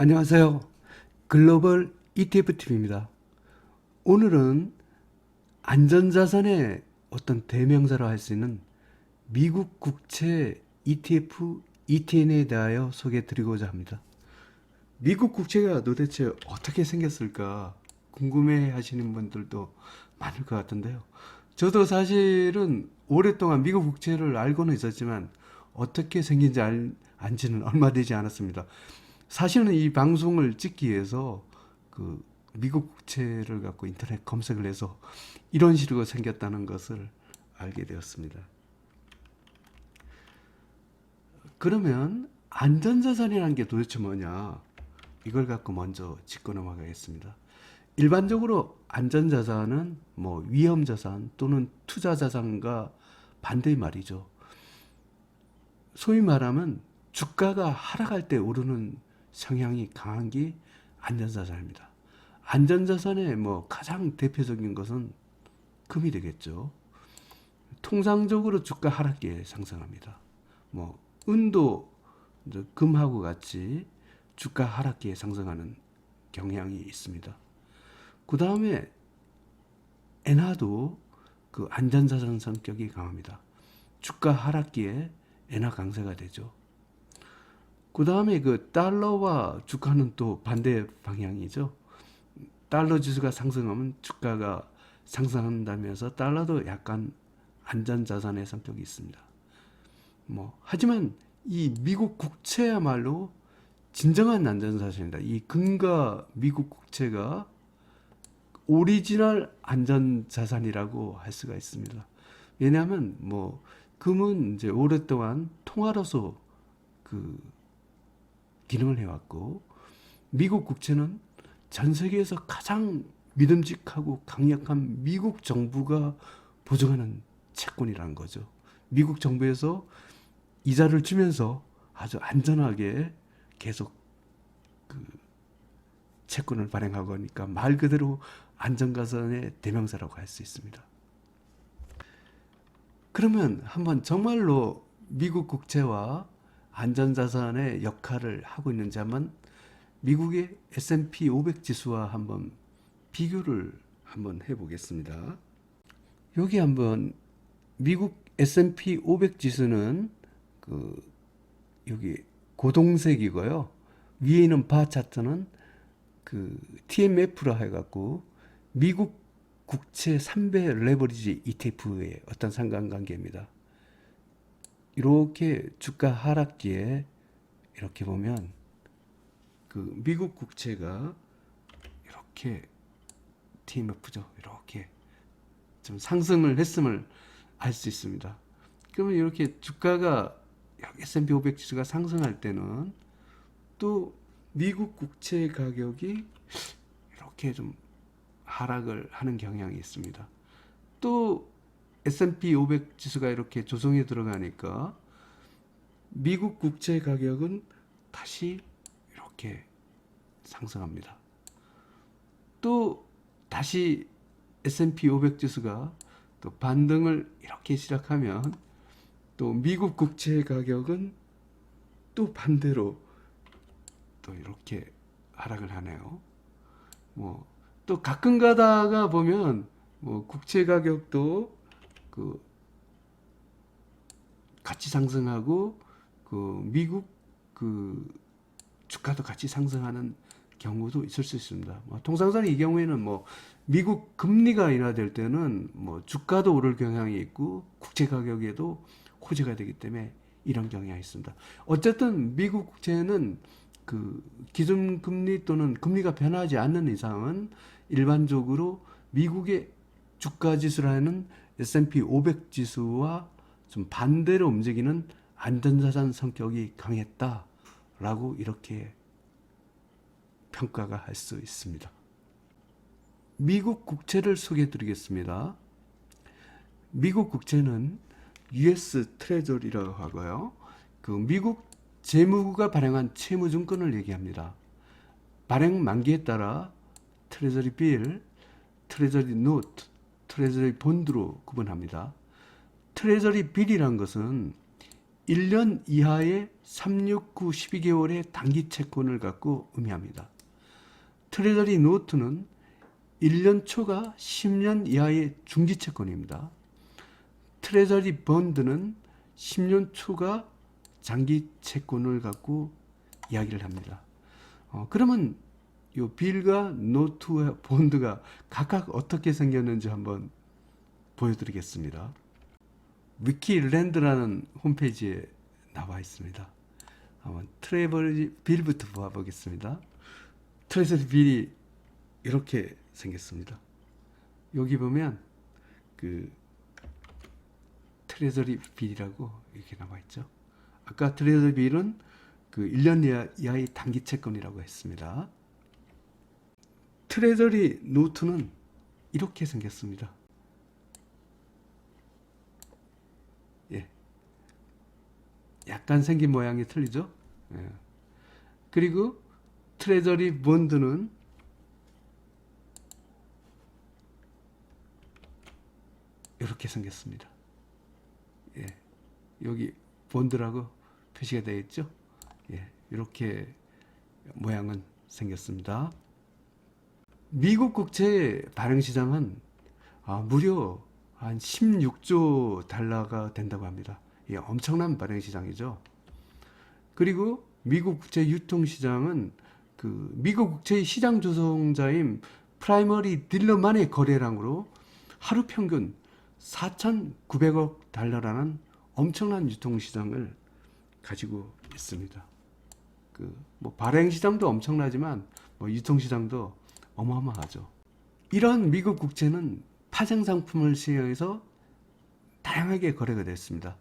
안녕하세요. 글로벌 ETFTV입니다. 오늘은 안전자산의 어떤 대명사로 할 수 있는 미국 국채 ETF ETN에 대하여 소개해 드리고자 합니다. 미국 국채가 도대체 어떻게 생겼을까 궁금해 하시는 분들도 많을 것 같은데요. 저도 사실은 오랫동안 미국 국채를 알고는 있었지만 어떻게 생긴지 안지는 얼마 되지 않았습니다. 사실은 이 방송을 찍기 위해서 그 미국 국채를 갖고 인터넷 검색을 해서 이런 식으로 생겼다는 것을 알게 되었습니다. 그러면 안전자산이라는 게 도대체 뭐냐? 이걸 갖고 먼저 짚고 넘어가겠습니다. 일반적으로 안전자산은 뭐 위험자산 또는 투자자산과 반대의 말이죠. 소위 말하면 주가가 하락할 때 오르는 성향이 강한 게 안전자산입니다. 안전자산의 뭐 가장 대표적인 것은 금이 되겠죠. 통상적으로 주가 하락기에 상승합니다. 뭐 은도 금하고 같이 주가 하락기에 상승하는 경향이 있습니다. 그 다음에 엔화도 그 안전자산 성격이 강합니다. 주가 하락기에 엔화 강세가 되죠. 그 다음에 그 달러와 주가는 또 반대 방향이죠. 달러 지수가 상승하면 주가가 상승한다면서 달러도 약간 안전자산의 성격이 있습니다. 하지만 이 미국 국채야말로 진정한 안전자산입니다. 이 금과 미국 국채가 오리지널 안전자산이라고 할 수가 있습니다. 왜냐하면 금은 이제 오랫동안 통화로서 그 기능을 해왔고, 미국 국채는 전 세계에서 가장 믿음직하고 강력한 미국 정부가 보증하는 채권이라는 거죠. 미국 정부에서 이자를 주면서 아주 안전하게 계속 그 채권을 발행하고 하니까 말 그대로 안전자산의 대명사라고 할 수 있습니다. 그러면 한번 정말로 미국 국채와 안전자산의 역할을 하고 있는지 한번 미국의 S&P 500 지수와 한번 비교를 한번 해보겠습니다. 여기 한번 미국 S&P 500 지수는 여기 고동색이고요. 위에 있는 바 차트는 TMF라 해갖고 미국 국채 3배 레버리지 ETF의 어떤 상관관계입니다. 이렇게 주가 하락기에 이렇게 보면 미국 국채가 이렇게 TMF죠. 이렇게 좀 상승을 했음을 알 수 있습니다. 그러면 이렇게 주가가 S&P 500 지수가 상승할 때는 또 미국 국채 가격이 이렇게 좀 하락을 하는 경향이 있습니다. 또 S&P 500 지수가 이렇게 조정에 들어가니까 미국 국채 가격은 다시 이렇게 상승합니다. 또 다시 S&P 500 지수가 또 반등을 이렇게 시작하면 또 미국 국채 가격은 또 반대로 또 이렇게 하락을 하네요. 또 가끔 가다가 보면 국채 가격도 같이 상승하고 미국 주가도 같이 상승하는 경우도 있을 수 있습니다. 통상적으로 이 경우에는 미국 금리가 인하될 때는 주가도 오를 경향이 있고 국채 가격에도 호재가 되기 때문에 이런 경향이 있습니다. 어쨌든 미국 국채는 기준 금리 또는 금리가 변하지 않는 이상은 일반적으로 미국의 주가 지수라는 S&P 500 지수와 좀 반대로 움직이는 안전자산 성격이 강했다라고 이렇게 평가가 할 수 있습니다. 미국 국채를 소개해 드리겠습니다. 미국 국채는 US 트레저리라고 하고요. 미국 재무부가 발행한 채무증권을 얘기합니다. 발행 만기에 따라 트레저리 빌, 트레저리 노트, 트레저리 본드로 구분합니다. 트레저리 빌이란 것은 1년 이하의 369 12개월의 단기 채권을 갖고 의미합니다. 트레저리 노트는 1년 초가 10년 이하의 중기 채권입니다. 트레저리 번드는 10년 초가 장기 채권을 갖고 이야기를 합니다. 그러면 이 빌과 노트와 본드가 각각 어떻게 생겼는지 한번 보여드리겠습니다. 위키랜드라는 홈페이지에 나와 있습니다. 한번 트레저리 빌부터 보아보겠습니다. 트레저리 빌이 이렇게 생겼습니다. 여기 보면 그 트레저리 빌이라고 이렇게 나와 있죠. 아까 트레저리 빌은 그 1년 이하의 단기 채권이라고 했습니다. 트레저리 노트는 이렇게 생겼습니다. 예. 약간 생긴 모양이 틀리죠? 예. 그리고 트레저리 본드는 이렇게 생겼습니다. 예. 여기 본드라고 표시가 되어 있죠? 예. 이렇게 모양은 생겼습니다. 미국 국채 발행 시장은 무려 한 16조 달러가 된다고 합니다. 예, 엄청난 발행 시장이죠. 그리고 미국 국채 유통 시장은 그 미국 국채의 시장 조성자인 프라이머리 딜러만의 거래량으로 하루 평균 4,900억 달러라는 엄청난 유통 시장을 가지고 있습니다. 뭐 발행 시장도 엄청나지만 뭐 유통 시장도 어마어마하죠. 이런 미국 국채는 파생 상품을 시행해서 다양하게 거래가 됐습니다.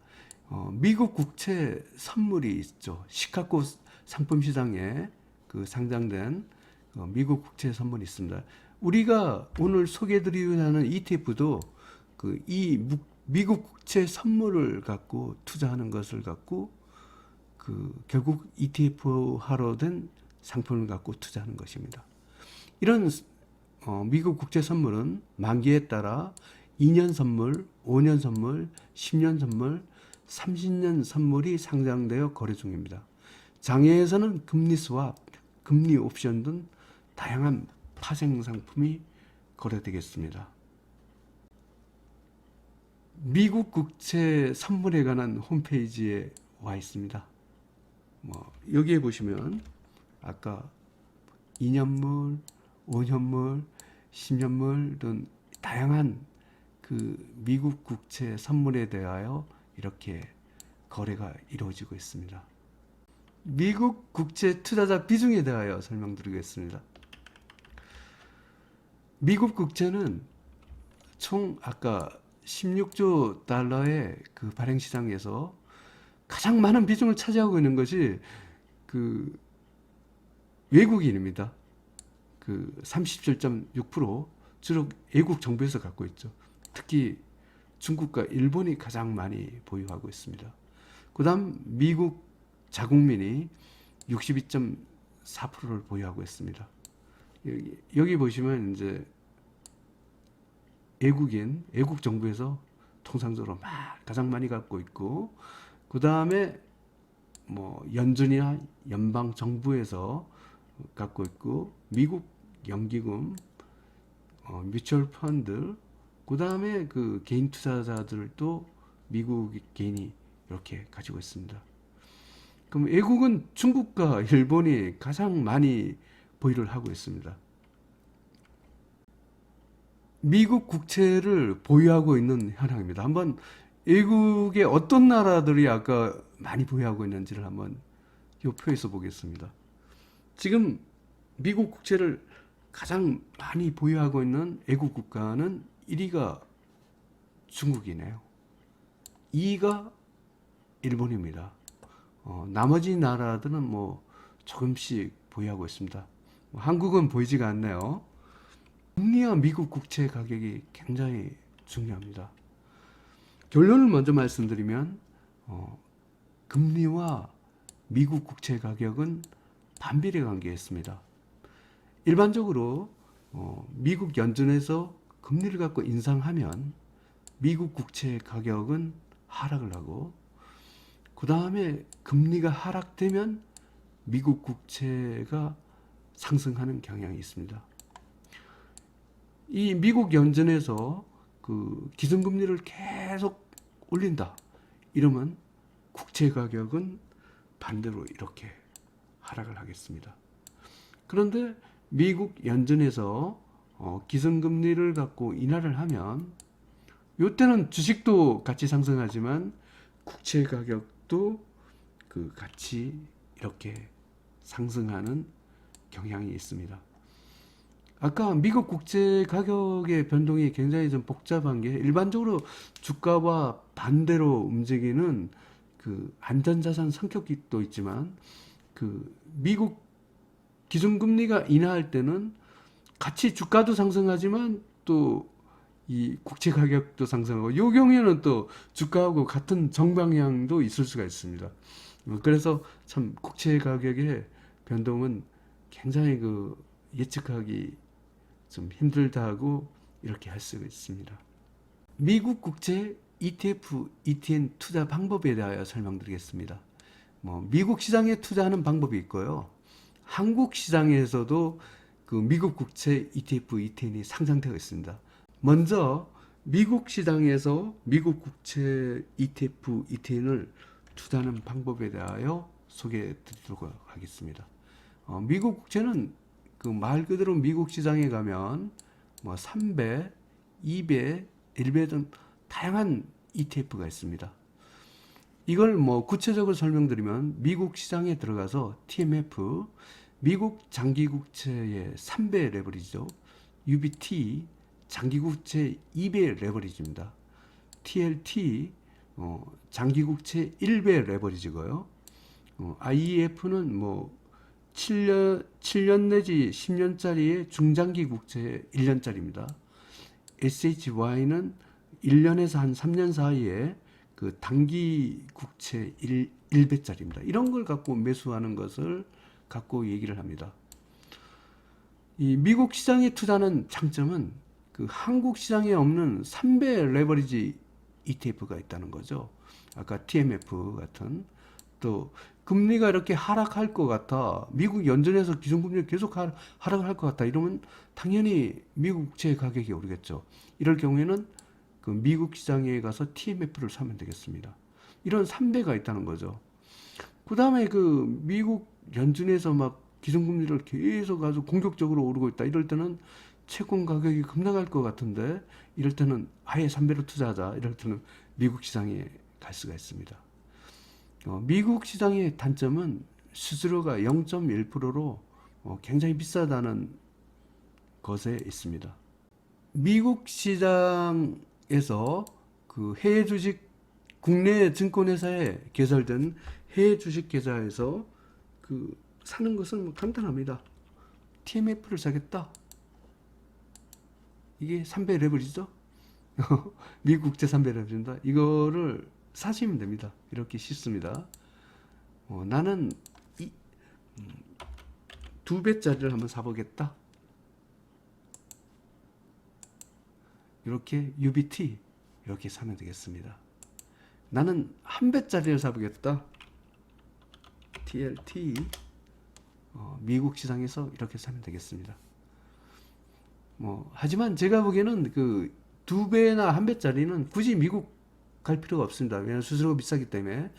미국 국채 선물이 있죠. 시카고 상품 시장에 그 상장된 미국 국채 선물이 있습니다. 우리가 오늘 소개해드리고자 하는 ETF도 이 미국 국채 선물을 갖고 투자하는 것을 갖고 결국 ETF화로 된 상품을 갖고 투자하는 것입니다. 이런 미국 국채 선물은 만기에 따라 2년 선물, 5년 선물, 10년 선물, 30년 선물이 상장되어 거래 중입니다. 장외에서는 금리 스왑, 금리 옵션 등 다양한 파생 상품이 거래되겠습니다. 미국 국채 선물에 관한 홈페이지에 와 있습니다. 여기에 보시면 아까 2년물, 5년물, 10년물 등 다양한 미국 국채 선물에 대하여 이렇게 거래가 이루어지고 있습니다. 미국 국채 투자자 비중에 대하여 설명드리겠습니다. 미국 국채는 총 아까 16조 달러의 발행 시장에서 가장 많은 비중을 차지하고 있는 것이 외국인입니다. 37.6% 주로 외국 정부에서 갖고 있죠. 특히 중국과 일본이 가장 많이 보유하고 있습니다. 그 다음 미국 자국민이 62.4%를 보유하고 있습니다. 여기 보시면 이제 외국 정부에서 통상적으로 가장 많이 갖고 있고, 그 다음에 연준이나 연방 정부에서 갖고 있고, 미국 연기금, 뮤추얼 펀드, 그 다음에 개인 투자자들도 미국 개인이 이렇게 가지고 있습니다. 그럼 외국은 중국과 일본이 가장 많이 보유를 하고 있습니다. 미국 국채를 보유하고 있는 현황입니다. 한번 외국의 어떤 나라들이 아까 많이 보유하고 있는지를 한번 이 표에서 보겠습니다. 지금 미국 국채를 가장 많이 보유하고 있는 외국 국가는 1위가 중국이네요. 2위가 일본입니다. 나머지 나라들은 조금씩 보유하고 있습니다. 한국은 보이지가 않네요. 금리와 미국 국채 가격이 굉장히 중요합니다. 결론을 먼저 말씀드리면 금리와 미국 국채 가격은 반비례 관계에 있습니다. 일반적으로 미국 연준에서 금리를 갖고 인상하면 미국 국채 가격은 하락을 하고, 그 다음에 금리가 하락되면 미국 국채가 상승하는 경향이 있습니다. 이 미국 연준에서 그 기준금리를 계속 올린다. 이러면 국채 가격은 반대로 이렇게 하락을 하겠습니다. 그런데 미국 연준에서 기준금리를 갖고 인하를 하면 이때는 주식도 같이 상승하지만 국채 가격도 그 같이 이렇게 상승하는 경향이 있습니다. 아까 미국 국채 가격의 변동이 굉장히 좀 복잡한 게 일반적으로 주가와 반대로 움직이는 그 안전자산 성격이 또 있지만 그 미국 기준금리가 인하할 때는 같이 주가도 상승하지만 또 이 국채 가격도 상승하고 요 경우에는 또 주가하고 같은 정방향도 있을 수가 있습니다. 그래서 참 국채 가격의 변동은 굉장히 그 예측하기 좀 힘들다고 이렇게 할 수가 있습니다. 미국 국채 ETF, ETN 투자 방법에 대하여 설명드리겠습니다. 미국 시장에 투자하는 방법이 있고요. 한국 시장에서도 그 미국 국채 ETF, ETN이 상장되어 있습니다. 먼저 미국 시장에서 미국 국채 ETF, ETN을 투자하는 방법에 대하여 소개해 드리도록 하겠습니다. 미국 국채는 그 말 그대로 미국 시장에 가면 3배, 2배, 1배 등 다양한 ETF가 있습니다. 이걸 구체적으로 설명드리면 미국 시장에 들어가서 TMF, 미국 장기국채의 3배 레버리지죠. UBT, 장기국채 2배 레버리지입니다. TLT, 장기국채 1배 레버리지고요. IEF는 7년 내지 10년짜리의 중장기 국채 1년짜리입니다. SHY는 1년에서 한 3년 사이에 그 단기 국채 1배짜리입니다. 이런 걸 갖고 매수하는 것을 갖고 얘기를 합니다. 이 미국 시장에 투자하는 장점은 그 한국 시장에 없는 3배 레버리지 ETF가 있다는 거죠. 아까 TMF 같은 또 금리가 이렇게 하락할 것 같아 미국 연준에서 기준금리를 계속 하락을 할 것 같다 이러면 당연히 미국 국채 가격이 오르겠죠. 이럴 경우에는 그 미국 시장에 가서 TMF를 사면 되겠습니다. 이런 3배가 있다는 거죠. 그 다음에 그 미국 연준에서 막 기준금리를 계속 아주 공격적으로 오르고 있다 이럴 때는 채권 가격이 급락할 것 같은데 이럴 때는 아예 3배로 투자하자 이럴 때는 미국 시장에 갈 수가 있습니다. 미국 시장의 단점은 수수료가 0.1%로 굉장히 비싸다는 것에 있습니다. 미국 시장에서 그 해외 주식 국내 증권회사에 개설된 해외 주식 계좌에서 그 사는 것은 간단합니다. TMF를 사겠다. 이게 3배 레버리지죠? 미국 국채 3배 레버리입니다. 이거를 사시면 됩니다. 이렇게 쉽습니다. 나는 2배짜리를 한번 사보겠다. 이렇게 UBT 이렇게 사면 되겠습니다. 나는 1배짜리를 사보겠다. TLT 미국 시장에서 이렇게 사면 되겠습니다. 하지만 제가 보기에는 그 2배나 1배짜리는 굳이 미국 갈 필요가 없습니다. 왜냐하면 수수료가 비싸기 때문에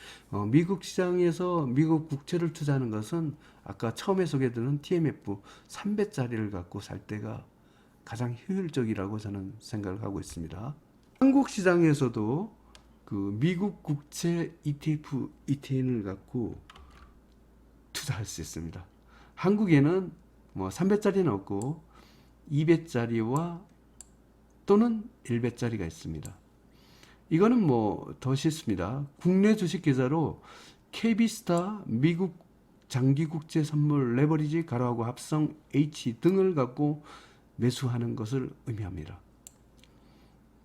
미국 시장에서 미국 국채를 투자하는 것은 아까 처음에 소개해드린 TMF 3배짜리를 갖고 살 때가 가장 효율적이라고 저는 생각을 하고 있습니다. 한국 시장에서도 그 미국 국채 ETF, ETN을 갖고 투자할 수 있습니다. 한국에는 3배짜리는 없고 2배짜리와 또는 1배짜리가 있습니다. 이거는 더 쉽습니다. 국내 주식 계좌로 KB스타 미국 장기국채 선물 레버리지 가로하고 합성 H 등을 갖고 매수하는 것을 의미합니다.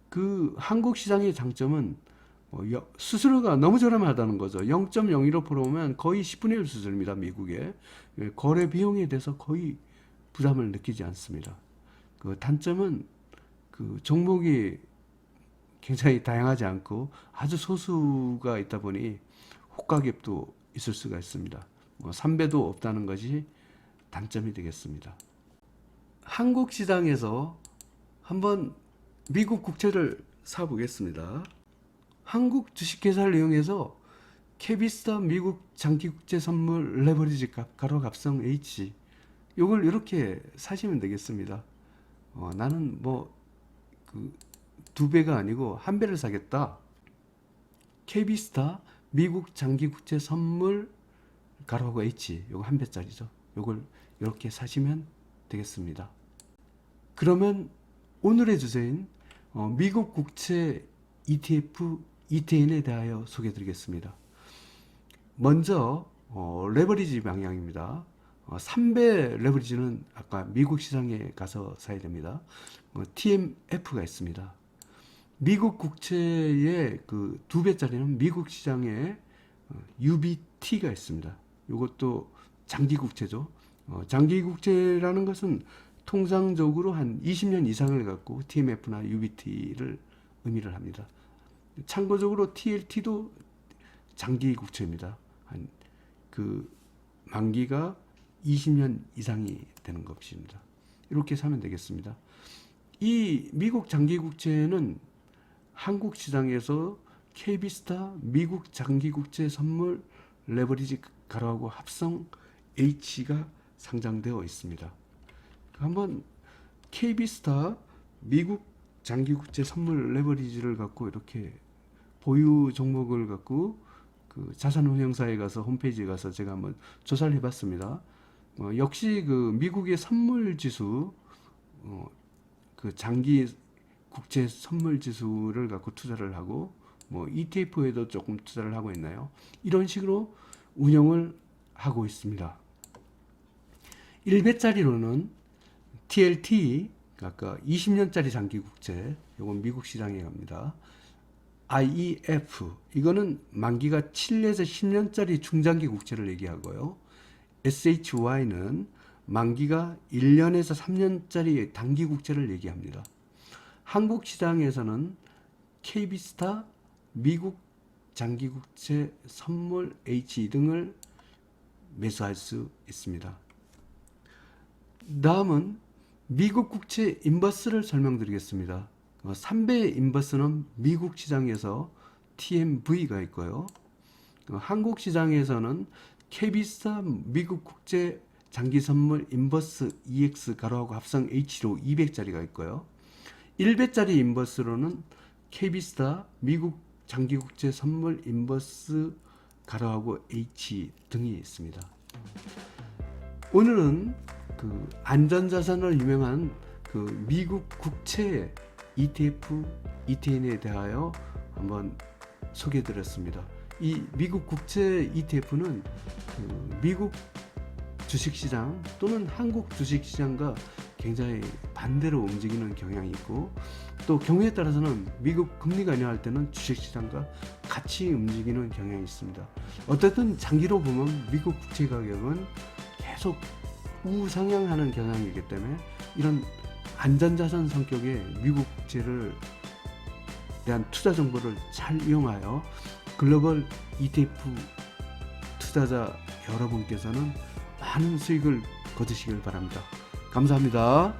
그 한국 시장의 장점은 수수료가 너무 저렴하다는 거죠. 0.015%면 거의 10분의 1 수준입니다. 미국에 거래 비용에 대해서 거의 부담을 느끼지 않습니다. 그 단점은 그 종목이 굉장히 다양하지 않고 아주 소수가 있다 보니 호가갭도 있을 수가 있습니다. 3배도 없다는 것이 단점이 되겠습니다. 한국 시장에서 한번 미국 국채를 사 보겠습니다. 한국 주식회사를 이용해서 KB스타 미국 장기국채 선물 레버리지 가로갑성 H, 요걸 이렇게 사시면 되겠습니다. 나는 그 2배가 아니고 1배를 사겠다. KB스타 미국 장기국채 선물 가로하고 H, 요거 1배짜리죠. 요걸 이렇게 사시면 되겠습니다. 그러면 오늘의 주제인 미국 국채 ETF, ETN에 대하여 소개해 드리겠습니다. 먼저 레버리지 방향입니다. 3배 레버리지는 아까 미국 시장에 가서 사야 됩니다. TMF가 있습니다. 미국 국채의 그 2배짜리는 미국 시장에 UBT가 있습니다. 이것도 장기 국채죠. 장기 국채라는 것은 통상적으로 한 20년 이상을 갖고 TMF나 UBT를 의미를 합니다. 참고적으로 TLT도 장기 국채입니다. 한 그 만기가 20년 이상이 되는 것입니다. 이렇게 사면 되겠습니다. 이 미국 장기 국채는 한국 시장에서 KB스타 미국 장기 국채 선물 레버리지 가로하고 합성 H가 상장되어 있습니다. 한번 KB스타 미국 장기 국채 선물 레버리지를 갖고 이렇게 보유 종목을 갖고 그 자산운용사에 가서 홈페이지에 가서 제가 한번 조사를 해봤습니다. 역시 그 미국의 선물 지수, 그 장기 국채 선물 지수를 갖고 투자를 하고 ETF에도 조금 투자를 하고 있나요? 이런 식으로 운영을 하고 있습니다. 1배짜리로는 TLT, 아까 20년짜리 장기 국채, 이건 미국 시장에 갑니다. IEF, 이거는 만기가 7에서 10년짜리 중장기 국채를 얘기하고요. SHY는 만기가 1년에서 3년짜리 단기 국채를 얘기합니다. 한국 시장에서는 KB스타 미국 장기 국채 선물 H 등을 매수할 수 있습니다. 다음은 미국 국채 인버스를 설명드리겠습니다. 3배 인버스는 미국 시장에서 TMV가 있고요. 한국 시장에서는 KB스타 미국 국채 장기 선물 인버스 EX 가로하고 합성 H로 200짜리가 있고요. 1배짜리 인버스로는 KB스타 미국 장기 국채 선물 인버스 가로하고 H 등이 있습니다. 오늘은 그 안전자산으로 유명한 그 미국 국채 ETF, ETN에 대하여 한번 소개해 드렸습니다. 이 미국 국채 ETF는 그 미국 주식시장 또는 한국 주식시장과 굉장히 반대로 움직이는 경향이 있고, 또 경우에 따라서는 미국 금리가 인하할 때는 주식시장과 같이 움직이는 경향이 있습니다. 어쨌든 장기로 보면 미국 국채 가격은 계속 우상향하는 경향이기 때문에 이런 안전자산 성격의 미국 국채를 대한 투자 정보를 잘 이용하여 글로벌 ETF 투자자 여러분께서는 많은 수익을 거두시길 바랍니다. 감사합니다.